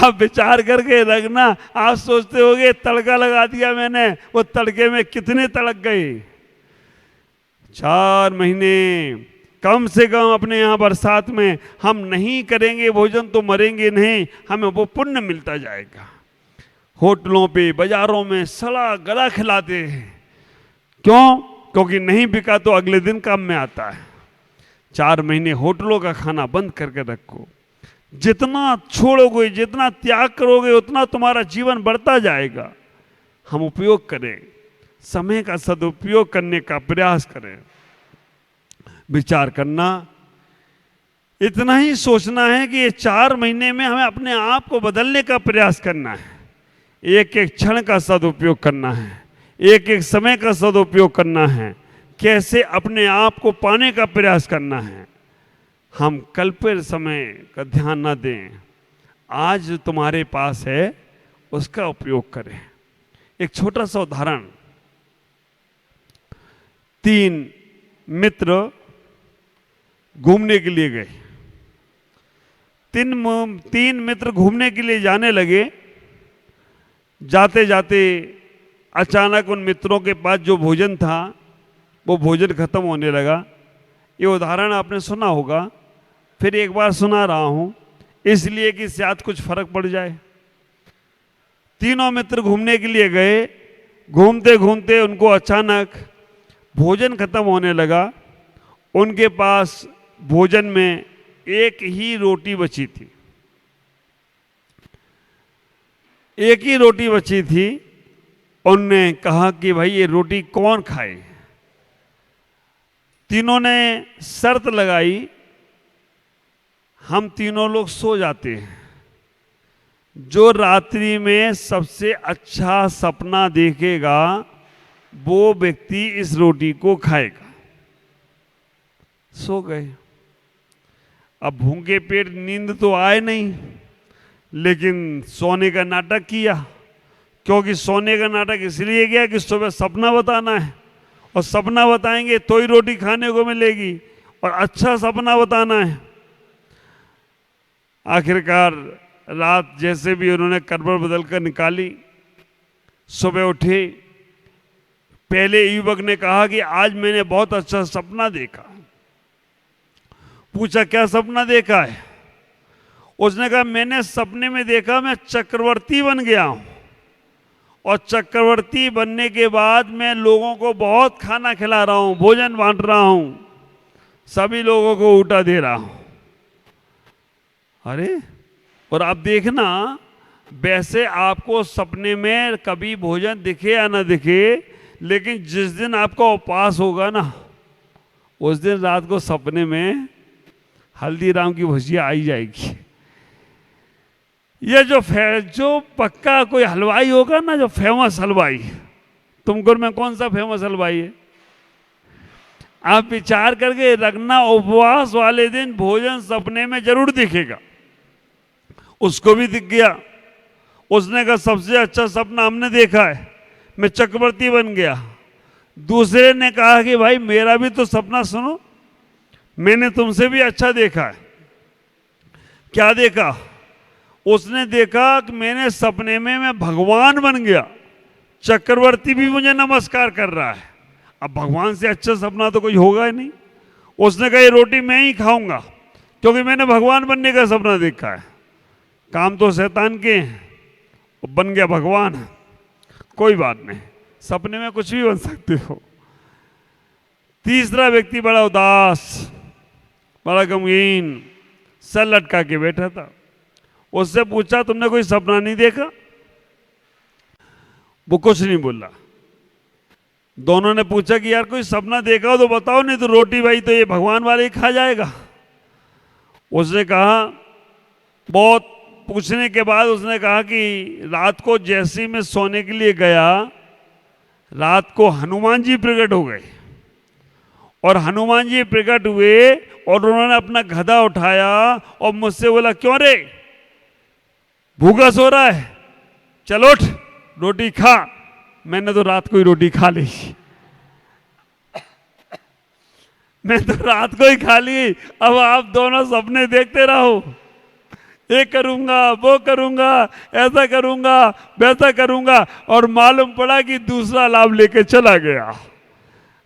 आप विचार करके रखना। आप सोचते होगे तड़का लगा दिया मैंने, वो तड़के में कितने तड़क गए। 4 महीने कम से कम अपने यहाँ बरसात में हम नहीं करेंगे भोजन तो मरेंगे नहीं, हमें वो पुण्य मिलता जाएगा। होटलों पे बाजारों में सड़ा गला खिलाते हैं, क्यों? क्योंकि नहीं बिका तो अगले दिन काम में आता है। 4 महीने होटलों का खाना बंद करके रखो। जितना छोड़ोगे, जितना त्याग करोगे, उतना तुम्हारा जीवन बढ़ता जाएगा। हम उपयोग करें, समय का सदुपयोग करने का प्रयास करें। विचार करना, इतना ही सोचना है कि ये 4 महीने में हमें अपने आप को बदलने का प्रयास करना है। एक एक क्षण का सदुपयोग करना है, एक एक समय का सदुपयोग करना है, कैसे अपने आप को पाने का प्रयास करना है। हम कल पर समय का ध्यान ना दें, आज तुम्हारे पास है उसका उपयोग करें। एक छोटा सा उदाहरण, 3 मित्र घूमने के लिए गए। 3 मित्र घूमने के लिए जाने लगे। जाते जाते अचानक उन मित्रों के पास जो भोजन था वो भोजन खत्म होने लगा। ये उदाहरण आपने सुना होगा, फिर एक बार सुना रहा हूं, इसलिए कि शायद कुछ फर्क पड़ जाए। तीनों मित्र घूमने के लिए गए। घूमते घूमते उनको अचानक भोजन खत्म होने लगा। उनके पास भोजन में एक ही रोटी बची थी, एक ही रोटी बची थी। उनने कहा कि भाई ये रोटी कौन खाए। तीनों ने शर्त लगाई, हम तीनों लोग सो जाते हैं, जो रात्रि में सबसे अच्छा सपना देखेगा वो व्यक्ति इस रोटी को खाएगा। सो गए। अब भूखे पेट नींद तो आए नहीं, लेकिन सोने का नाटक किया, क्योंकि सोने का नाटक इसलिए किया कि सुबह सपना बताना है, और सपना बताएंगे तो ही रोटी खाने को मिलेगी, और अच्छा सपना बताना है। आखिरकार रात जैसे भी उन्होंने करवट बदल कर निकाली। सुबह उठे, पहले युवक ने कहा कि आज मैंने बहुत अच्छा सपना देखा। पूछा क्या सपना देखा है? उसने कहा मैंने सपने में देखा मैं चक्रवर्ती बन गया हूं, और चक्रवर्ती बनने के बाद मैं लोगों को बहुत खाना खिला रहा हूं, भोजन बांट रहा हूं, सभी लोगों को ऊटा दे रहा हूं। अरे, और आप देखना, वैसे आपको सपने में कभी भोजन दिखे या ना दिखे, लेकिन जिस दिन आपका उपवास होगा ना, उस दिन रात को सपने में हल्दीराम की भुजिया आई जाएगी। ये जो पक्का कोई हलवाई होगा ना, जो फेमस हलवाई, तुमकुर में कौन सा फेमस हलवाई है? आप विचार करके रखना, उपवास वाले दिन भोजन सपने में जरूर दिखेगा। उसको भी दिख गया। उसने कहा सबसे अच्छा सपना हमने देखा है, मैं चक्रवर्ती बन गया। दूसरे ने कहा कि भाई मेरा भी तो सपना सुनो, मैंने तुमसे भी अच्छा देखा है। क्या देखा? उसने देखा कि मैंने सपने में मैं भगवान बन गया, चक्रवर्ती भी मुझे नमस्कार कर रहा है। अब भगवान से अच्छा सपना तो कोई होगा ही नहीं। उसने कहा ये रोटी मैं ही खाऊंगा, क्योंकि मैंने भगवान बनने का सपना देखा है। काम तो शैतान के हैं, बन गया भगवान। कोई बात नहीं, सपने में कुछ भी बन सकते हो। तीसरा व्यक्ति बड़ा उदास, बड़ा गमगीन, सर लटका के बैठा था। उससे पूछा तुमने कोई सपना नहीं देखा? वो कुछ नहीं बोला। दोनों ने पूछा कि यार कोई सपना देखा हो तो बताओ, नहीं तो रोटी भाई तो ये भगवान वाले ही खा जाएगा। उसने कहा, बहुत पूछने के बाद उसने कहा कि रात को जैसे मैं सोने के लिए गया, रात को हनुमान जी प्रकट हो गए, और हनुमान जी प्रकट हुए और उन्होंने अपना गधा उठाया और मुझसे बोला क्यों रे, भूखा सो रहा है, चलो उठ रोटी खा। मैंने तो रात को ही रोटी खा ली, मैं तो रात को ही खा ली। अब आप दोनों सपने देखते रहो, ये करूंगा, वो करूंगा, ऐसा करूंगा, वैसा करूंगा, और मालूम पड़ा कि दूसरा लाभ लेके चला गया।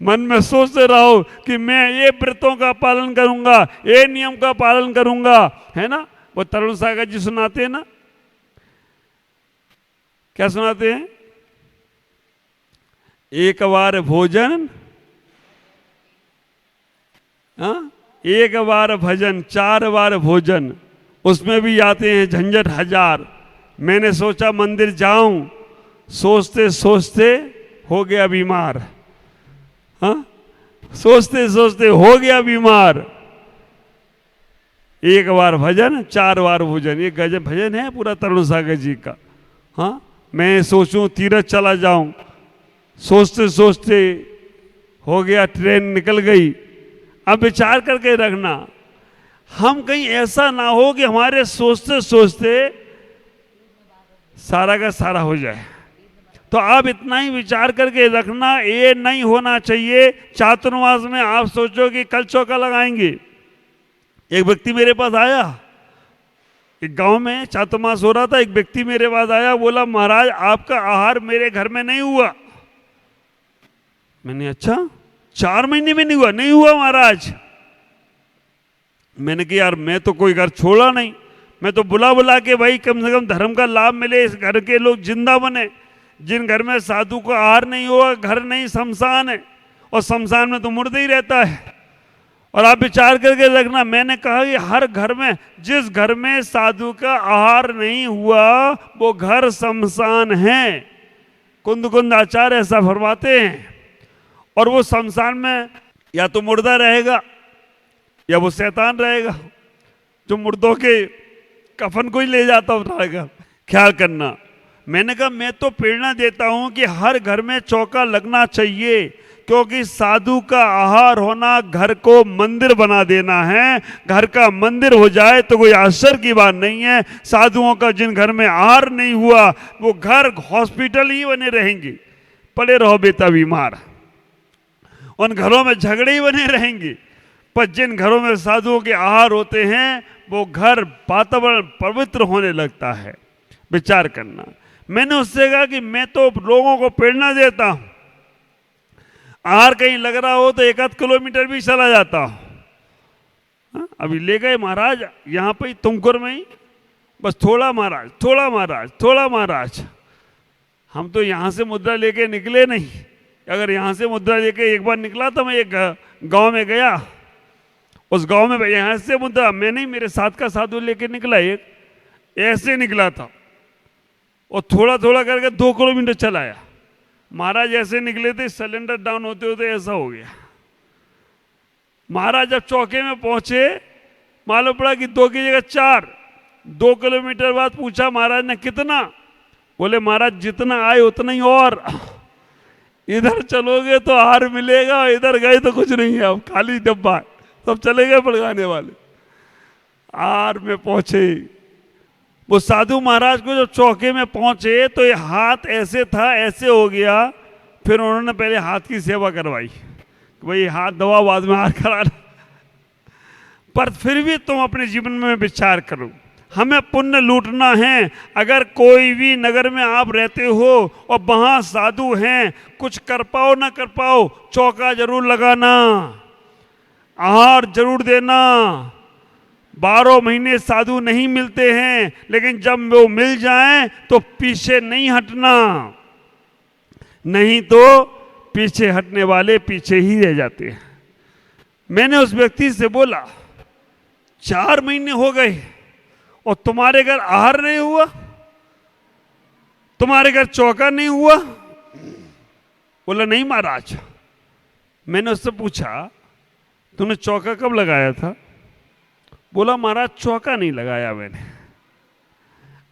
मन में सोचते रहो कि मैं ये व्रतों का पालन करूंगा, ये नियम का पालन करूंगा, है ना। वो तरुण सागर जी सुनाते हैं ना, क्या सुनाते हैं? एक बार भोजन, एक बार भजन, 4 बार भोजन, उसमें भी आते हैं झंझट हजार। मैंने सोचा मंदिर जाऊं, सोचते सोचते हो गया बीमार। हाँ, सोचते सोचते हो गया बीमार। एक बार भजन, 4 बार भोजन, ये गजब भजन है पूरा तरुण सागर जी का। हाँ, मैं सोचूं तीरथ चला जाऊं, सोचते सोचते हो गया, ट्रेन निकल गई। अब विचार करके रखना, हम कहीं ऐसा ना हो कि हमारे सोचते सोचते सारा का सारा हो जाए। तो आप इतना ही विचार करके रखना, ये नहीं होना चाहिए। चातुर्मास में आप सोचो कि कल चौका लगाएंगे। एक व्यक्ति मेरे पास आया, एक गांव में चातुर्मास हो रहा था, एक व्यक्ति मेरे पास आया, बोला महाराज आपका आहार मेरे घर में नहीं हुआ। मैंने अच्छा, 4 महीने में नहीं हुआ? नहीं हुआ महाराज। मैंने कहा यार मैं तो कोई घर छोड़ा नहीं, मैं तो बुला बुला के भाई कम से कम धर्म का लाभ मिले, इस घर के लोग जिंदा बने। जिन घर में साधु का आहार नहीं हुआ, घर नहीं शमशान है, और शमशान में तो मुर्दा ही रहता है। और आप विचार करके रखना, मैंने कहा कि हर घर में, जिस घर में साधु का आहार नहीं हुआ वो घर शमशान है। कुंद कुंद आचार्य ऐसा फरमाते हैं। और वो शमशान में या तो मुर्दा रहेगा या वो शैतान रहेगा, जो मुर्दों के कफन को ही ले जाता रहेगा। ख्याल करना। मैंने कहा मैं तो प्रेरणा देता हूं कि हर घर में चौका लगना चाहिए, क्योंकि साधु का आहार होना घर को मंदिर बना देना है। घर का मंदिर हो जाए तो कोई आश्चर्य की बात नहीं है। साधुओं का जिन घर में आहार नहीं हुआ वो घर हॉस्पिटल ही बने रहेंगे, पड़े रहो बेटा बीमार, उन घरों में झगड़े ही बने रहेंगे। पर जिन घरों में साधुओं के आहार होते हैं वो घर वातावरण पवित्र होने लगता है। विचार करना। मैंने उससे कहा कि मैं तो लोगों को प्रेरणा देता हूं, आहार कहीं लग रहा हो तो 1-8 किलोमीटर भी चला जाता हूं। अभी ले गए महाराज यहाँ पे तुमकुर में ही, बस थोड़ा महाराज, थोड़ा महाराज, थोड़ा महाराज। हम तो यहाँ से मुद्रा लेके निकले नहीं। अगर यहाँ से मुद्रा लेके एक बार निकला तो मैं एक गांव में गया, उस गांव में यहाँ से मुद्रा मैं नहीं, मेरे साथ का साधु लेके निकला, एक ऐसे निकला था और थोड़ा थोड़ा करके 2 किलोमीटर चलाया। महाराज ऐसे निकले थे, सिलेंडर डाउन होते होते ऐसा हो गया। महाराज जब चौके में पहुंचे मालूम पड़ा कि 2 की जगह 4। 2 किलोमीटर बाद पूछा महाराज ने कितना? बोले महाराज जितना आए उतना ही और, इधर चलोगे तो हार मिलेगा, इधर गए तो कुछ नहीं है, अब खाली डब्बा है, सब चले गए पड़गाने वाले। आर में पहुंचे वो साधु महाराज को, जब चौके में पहुंचे तो ये हाथ ऐसे था, ऐसे हो गया। फिर उन्होंने पहले हाथ की सेवा करवाई, भाई हाथ दवा बाद में हाथ करा। पर फिर भी तुम अपने जीवन में विचार करो, हमें पुण्य लूटना है। अगर कोई भी नगर में आप रहते हो और वहां साधु हैं, कुछ कर पाओ ना कर पाओ, चौका जरूर लगाना, आहार जरूर देना। 12 महीने साधु नहीं मिलते हैं, लेकिन जब वो मिल जाएं तो पीछे नहीं हटना, नहीं तो पीछे हटने वाले पीछे ही रह जाते हैं। मैंने उस व्यक्ति से बोला 4 महीने हो गए और तुम्हारे घर आहार नहीं हुआ, तुम्हारे घर चौका नहीं हुआ? बोला नहीं महाराज। मैंने उससे पूछा तूने चौका कब लगाया था? बोला महाराज चौका नहीं लगाया मैंने।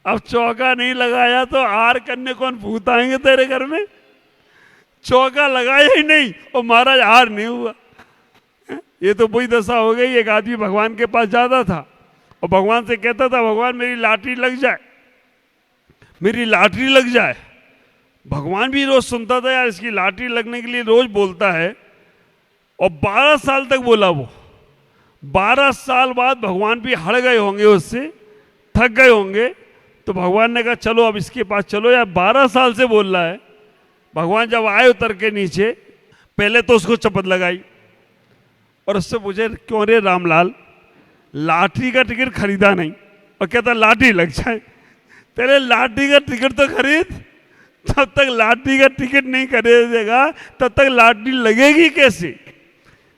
अब चौका नहीं लगाया तो आहार करने कौन भूत आएंगे तेरे घर में? चौका लगाया ही नहीं और महाराज आहार नहीं हुआ। ये तो वही दशा हो गई। एक आदमी भगवान के पास जाता था और भगवान से कहता था भगवान मेरी लॉटरी लग जाए, मेरी लॉटरी लग जाए। भगवान भी रोज सुनता था यार इसकी लॉटरी लगने के लिए रोज बोलता है, और 12 साल तक बोला वो। 12 साल बाद भगवान भी हड़ गए होंगे उससे, थक गए होंगे तो भगवान ने कहा चलो अब इसके पास चलो। यार 12 साल से बोल रहा है। भगवान जब आए उतर के नीचे, पहले तो उसको चपत लगाई और उससे पूछे क्यों रे रामलाल, लाठी का टिकट खरीदा नहीं? और कहता लाठी लग जाए। पहले लाठी का टिकट तो खरीद, तब तक लाठी का टिकट नहीं खरीदेगा तब तक लाठी लगेगी कैसे?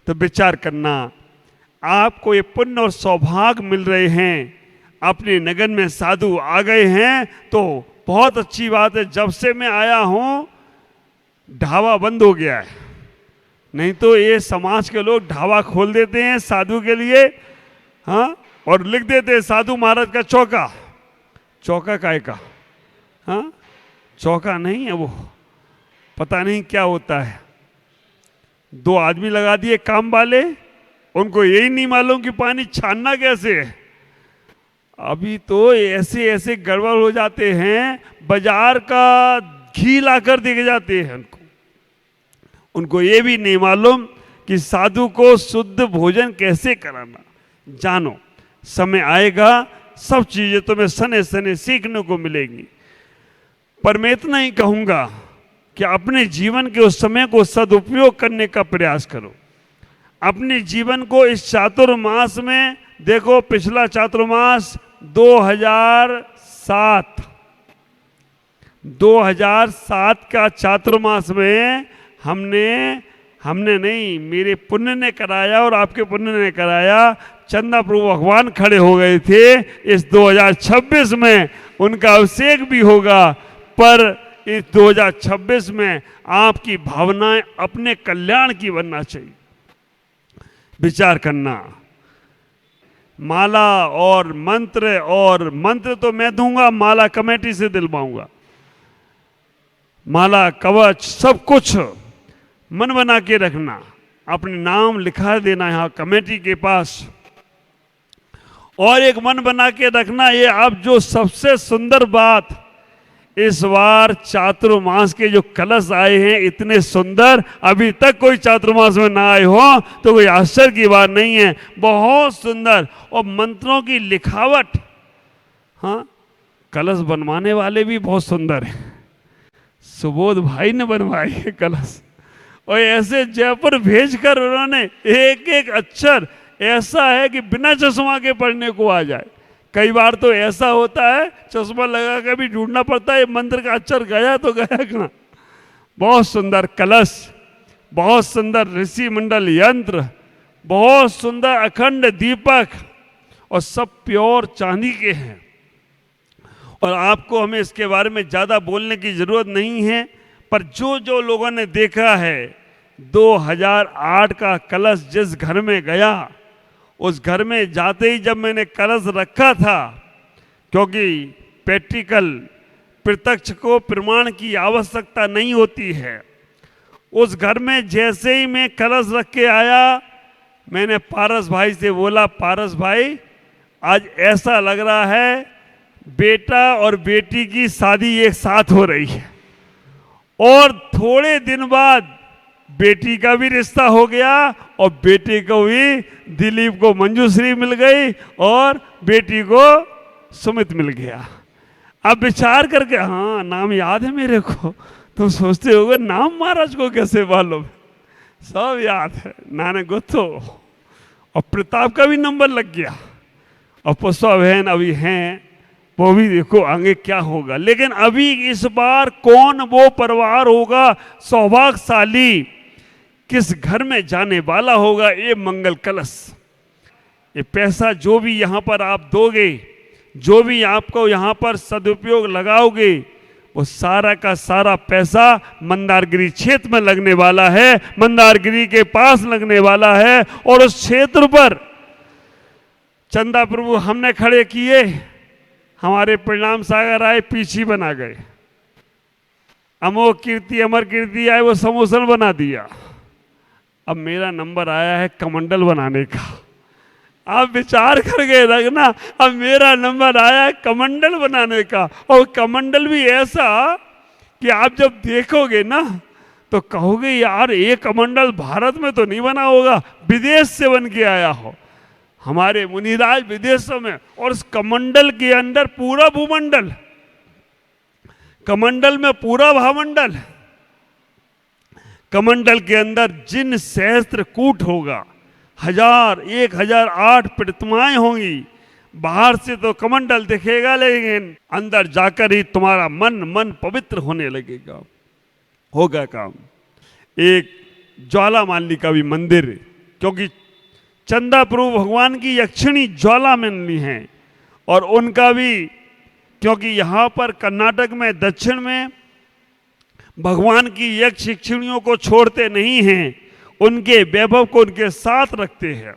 तो विचार करना, आपको ये पुण्य और सौभाग्य मिल रहे हैं, अपने नगन में साधु आ गए हैं तो बहुत अच्छी बात है। जब से मैं आया हूं ढाबा बंद हो गया है, नहीं तो ये समाज के लोग ढाबा खोल देते हैं साधु के लिए, हाँ, और लिख देते हैं साधु महाराज का चौका। चौका काय का? हाँ, चौका नहीं है वो, पता नहीं क्या होता है। 2 आदमी लगा दिए काम वाले, उनको यही नहीं मालूम कि पानी छानना कैसे है। अभी तो ऐसे ऐसे गड़बड़ हो जाते हैं, बाजार का घी लाकर दे जाते हैं उनको ये भी नहीं मालूम कि साधु को शुद्ध भोजन कैसे कराना। जानो, समय आएगा सब चीजें तुम्हें सने सने सीखने को मिलेंगी। पर मैं इतना ही कहूंगा कि अपने जीवन के उस समय को सदुपयोग करने का प्रयास करो। अपने जीवन को इस चातुर्मास में देखो, पिछला चातुर्मास 2007 का चातुर्मास में हमने नहीं, मेरे पुण्य ने कराया और आपके पुण्य ने कराया। चंदा प्रभु भगवान खड़े हो गए थे। इस 2026 में उनका अभिषेक भी होगा, पर इस 2026 में आपकी भावनाएं अपने कल्याण की बनना चाहिए। विचार करना, माला और मंत्र तो मैं दूंगा, माला कमेटी से दिलवाऊंगा। माला कवच सब कुछ मन बना के रखना, अपने नाम लिखा देना यहाँ कमेटी के पास। और एक मन बना के रखना, ये आप जो सबसे सुंदर बात, इस बार चातुर्मास के जो कलश आए हैं इतने सुंदर, अभी तक कोई चातुर्मास में ना आए हो तो कोई आश्चर्य की बात नहीं है। बहुत सुंदर, और मंत्रों की लिखावट, हाँ, कलश बनवाने वाले भी बहुत सुंदर हैं। सुबोध भाई ने बनवाए हैं कलश, और ऐसे जयपुर भेजकर उन्होंने एक एक अक्षर ऐसा है कि बिना चश्मा के पढ़ने को आ जाए। कई बार तो ऐसा होता है चश्मा लगा कर भी ढूंढना पड़ता है, मंत्र का अक्षर गया तो गया कहाँ। बहुत सुंदर कलश, बहुत सुंदर ऋषि मंडल यंत्र, बहुत सुंदर अखंड दीपक, और सब प्योर चांदी के हैं। और आपको हमें इसके बारे में ज़्यादा बोलने की ज़रूरत नहीं है, पर जो जो लोगों ने देखा है 2008 का कलश जिस घर में गया, उस घर में जाते ही जब मैंने कलश रखा था, क्योंकि प्रैक्टिकल प्रत्यक्ष को प्रमाण की आवश्यकता नहीं होती है, उस घर में जैसे ही मैं कलश रख के आया, मैंने पारस भाई से बोला, पारस भाई आज ऐसा लग रहा है बेटा और बेटी की शादी एक साथ हो रही है। और थोड़े दिन बाद बेटी का भी रिश्ता हो गया, और बेटे को भी दिलीप को मंजूश्री मिल गई और बेटी को सुमित मिल गया। अब विचार करके, हाँ नाम याद है मेरे को, तुम सोचते होगे नाम महाराज को कैसे मालूम? सब याद है, नाने गोतो। और प्रताप का भी नंबर लग गया, और पुष्पा बहन अभी हैं, वो भी देखो आगे क्या होगा। लेकिन अभी इस बार कौन वो परिवार होगा सौभाग्यशाली, किस घर में जाने वाला होगा ये मंगल कलश। ये पैसा जो भी यहाँ पर आप दोगे, जो भी आपको यहाँ पर सदुपयोग लगाओगे, वो सारा का सारा पैसा मंदारगिरी क्षेत्र में लगने वाला है, मंदारगिरी के पास लगने वाला है। और उस क्षेत्र पर चंदा प्रभु हमने खड़े किए, हमारे परिणाम सागर आए पीछी बना गए, अमोघ कीर्ति अमर कीर्ति आए वो समोसन बना दिया। अब मेरा नंबर आया है कमंडल बनाने का। आप विचार करके रखना, अब मेरा नंबर आया है कमंडल बनाने का, और कमंडल भी ऐसा कि आप जब देखोगे ना तो कहोगे यार ये कमंडल भारत में तो नहीं बना होगा, विदेश से बन के आया हो। हमारे मुनिराज विदेशों में, और उस कमंडल के अंदर पूरा भूमंडल, कमंडल में पूरा भामंडल, कमंडल के अंदर जिन सहस्त्र कूट होगा, 1000 1008 प्रतिमाएं होंगी। बाहर से तो कमंडल दिखेगा, लेकिन अंदर जाकर ही तुम्हारा मन पवित्र होने लगेगा। होगा काम। एक ज्वालामालिनी का भी मंदिर, क्योंकि चंदा प्रभु भगवान की यक्षिणी ज्वालामालिनी है, और उनका भी, क्योंकि यहाँ पर कर्नाटक में दक्षिण में भगवान की यक्ष यक्षिणियों को छोड़ते नहीं हैं, उनके वैभव को उनके साथ रखते हैं।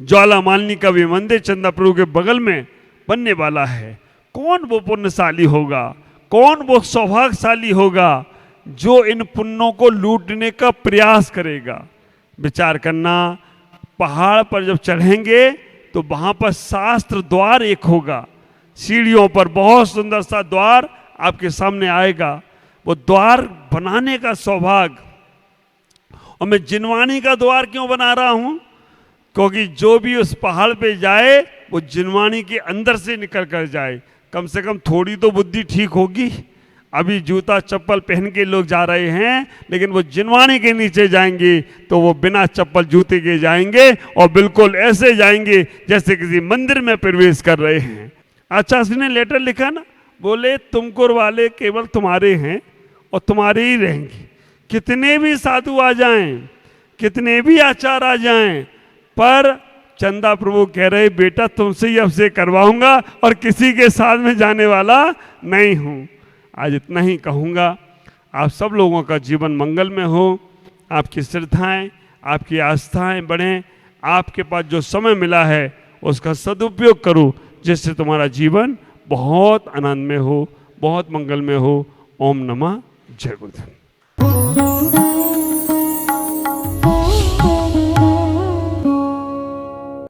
ज्वालामालिनी का भी मंदिर चंदा प्रभु के बगल में बनने वाला है। कौन वो पुण्यशाली होगा, कौन वो सौभाग्यशाली होगा जो इन पुण्यों को लूटने का प्रयास करेगा। विचार करना, पहाड़ पर जब चढ़ेंगे तो वहां पर शास्त्र द्वार एक होगा, सीढ़ियों पर बहुत सुंदर सा द्वार आपके सामने आएगा। वो द्वार बनाने का सौभाग्य, और मैं जिनवानी का द्वार क्यों बना रहा हूं, क्योंकि जो भी उस पहाड़ पे जाए वो जिनवानी के अंदर से निकल कर जाए। कम से कम थोड़ी तो बुद्धि ठीक होगी। अभी जूता चप्पल पहन के लोग जा रहे हैं, लेकिन वो जिनवानी के नीचे जाएंगे तो वो बिना चप्पल जूते के जाएंगे, और बिल्कुल ऐसे जाएंगे जैसे किसी मंदिर में प्रवेश कर रहे हैं। आचार्य ने लेटर लिखा ना, बोले तुमकुर वाले केवल तुम्हारे हैं और तुम्हारे ही रहेंगे। कितने भी साधु आ जाएं, कितने भी आचार्य आ जाएं, पर चंदा प्रभु कह रहे बेटा तुमसे ही अब से करवाऊंगा और किसी के साथ में जाने वाला नहीं हूं। आज इतना ही कहूंगा। आप सब लोगों का जीवन मंगल में हो, आपकी श्रद्धाएं, आपकी आस्थाएं बढ़ें। आपके पास जो समय मिला है उसका सदुपयोग करो, जिससे तुम्हारा जीवन बहुत आनंद में हो, बहुत मंगल में हो। ओम नमः जय गुरुदेव।